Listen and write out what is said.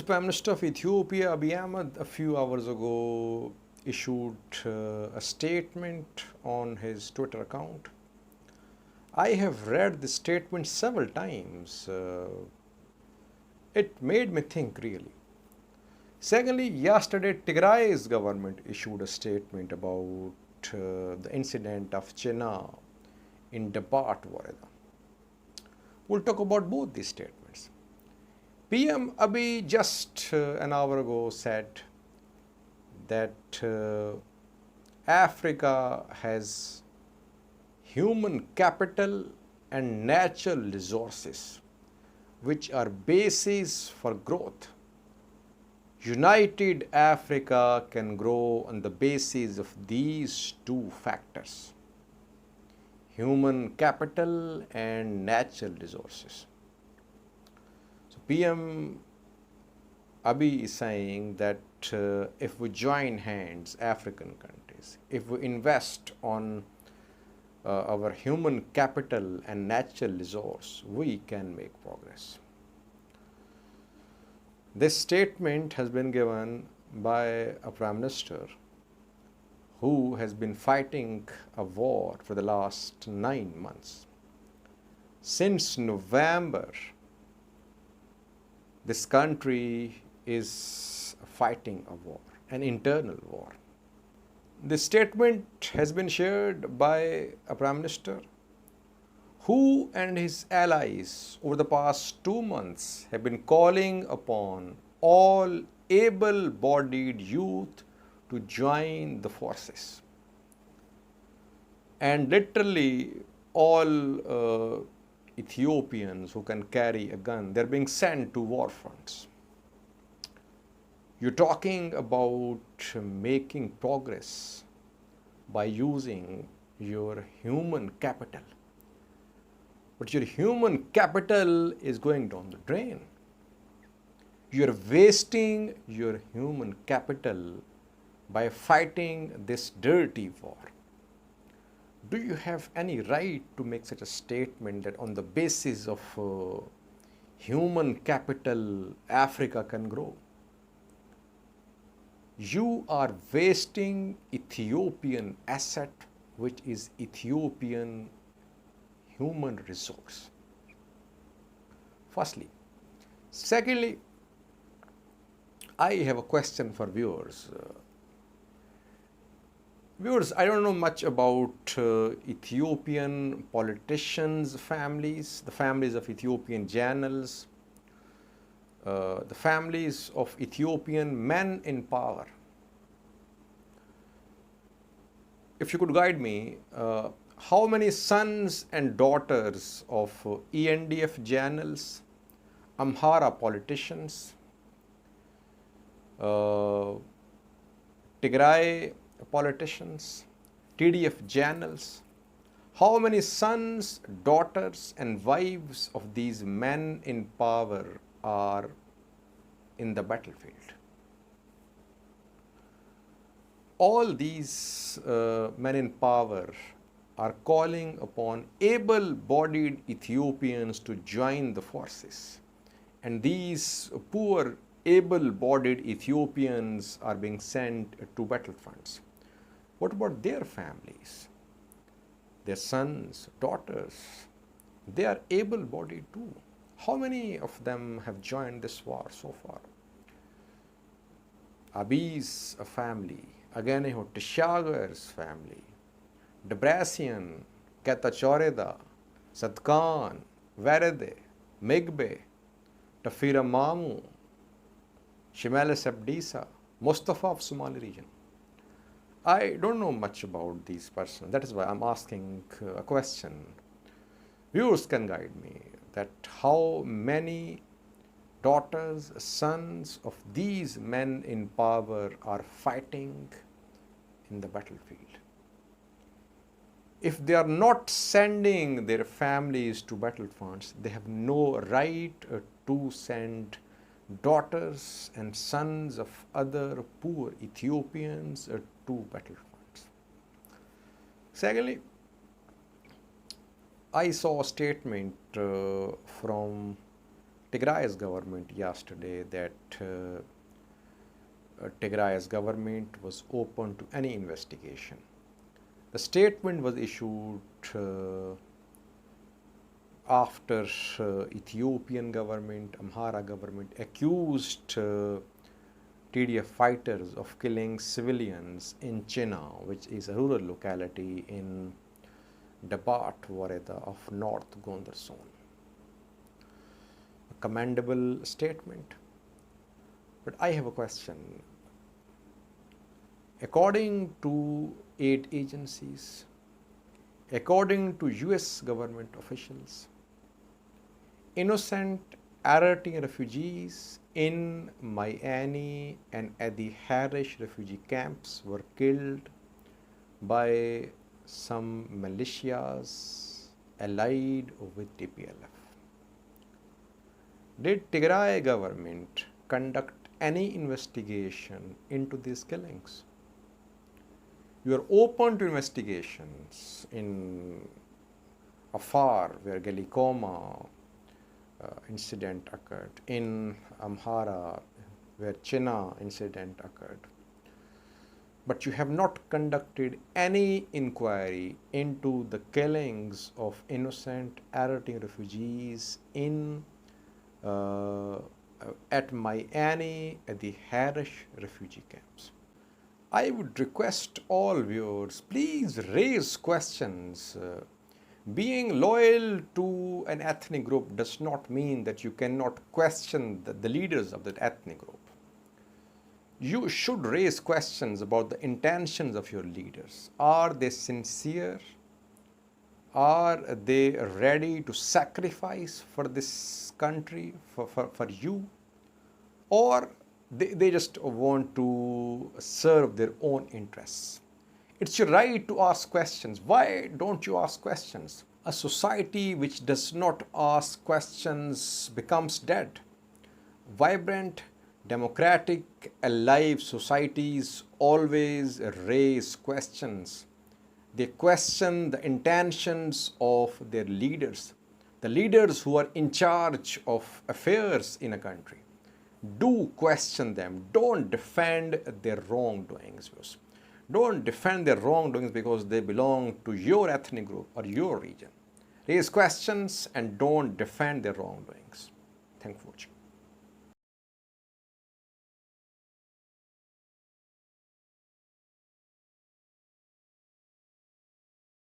Prime Minister of Ethiopia, Abiy Ahmed, a few hours ago issued a statement on his Twitter account. I have read this statement several times. It made me think really. Secondly, yesterday Tigray's government issued a statement about the incident of Chena in Dabat, Wareda. We'll talk about both these statements. PM Abiy just an hour ago said that Africa has human capital and natural resources which are bases for growth. United Africa can grow on the basis of these two factors: human capital and natural resources. So PM Abiy is saying that if we join hands, African countries, if we invest on our human capital and natural resource, we can make progress. This statement has been given by a Prime Minister who has been fighting a war for the last 9 months. Since November, this country is fighting a war, an internal war. This statement has been shared by a Prime Minister who and his allies over the past 2 months have been calling upon all able-bodied youth to join the forces. And literally all Ethiopians who can carry a gun, they're being sent to war fronts. You're talking about making progress by using your human capital. But your human capital is going down the drain. You're wasting your human capital by fighting this dirty war. Do you have any right to make such a statement that on the basis of human capital, Africa can grow? You are wasting Ethiopian asset, which is Ethiopian human resource. Firstly. Secondly, I have a question for viewers. Viewers, I don't know much about Ethiopian politicians' families, the families of Ethiopian generals, the families of Ethiopian men in power. If you could guide me, how many sons and daughters of ENDF generals, Amhara politicians, Tigray politicians, TDF generals, how many sons, daughters and wives of these men in power are in the battlefield? All these men in power are calling upon able-bodied Ethiopians to join the forces. And these poor able-bodied Ethiopians are being sent to battlefronts. What about their families? Their sons, daughters, they are able-bodied too. How many of them have joined this war so far? Abiy's family, Aganeho Tishagar's family, Debrasian, Getachoreda, Satkan, Verede, Migbe, Tafira Mamu, Shimelis Abdisa, Mustafa of Somali region. I don't know much about these persons. That is why I'm asking a question. Viewers can guide me that how many daughters, sons of these men in power are fighting in the battlefield. If they are not sending their families to battlefronts, they have no right to send daughters and sons of other poor Ethiopians to battlefronts. Secondly, I saw a statement from Tigray's government yesterday that Tigray's government was open to any investigation. The statement was issued after Ethiopian government, Amhara government accused TDF fighters of killing civilians in China, which is a rural locality in Dabat Wareda of North Gondar zone. A commendable statement. But I have a question. According to aid agencies, according to US government officials, innocent Eritrean refugees in Miami and at the Harish refugee camps were killed by some militias allied with TPLF. Did Tigray government conduct any investigation into these killings? You are open to investigations in Afar, where Galikoma incident occurred, in Amhara, where China incident occurred. But you have not conducted any inquiry into the killings of innocent Eritrean refugees in at Miami at the Harish refugee camps. I would request all viewers, please raise questions. Being loyal to an ethnic group does not mean that you cannot question the leaders of that ethnic group. You should raise questions about the intentions of your leaders. Are they sincere? Are they ready to sacrifice for this country, for you? Or they just want to serve their own interests? It's your right to ask questions. Why don't you ask questions? A society which does not ask questions becomes dead. Vibrant, democratic, alive societies always raise questions. They question the intentions of their leaders, the leaders who are in charge of affairs in a country. Do question them. Don't defend their wrongdoings. Don't defend their wrongdoings because they belong to your ethnic group or your region. Raise questions and don't defend their wrongdoings. Thank you for watching.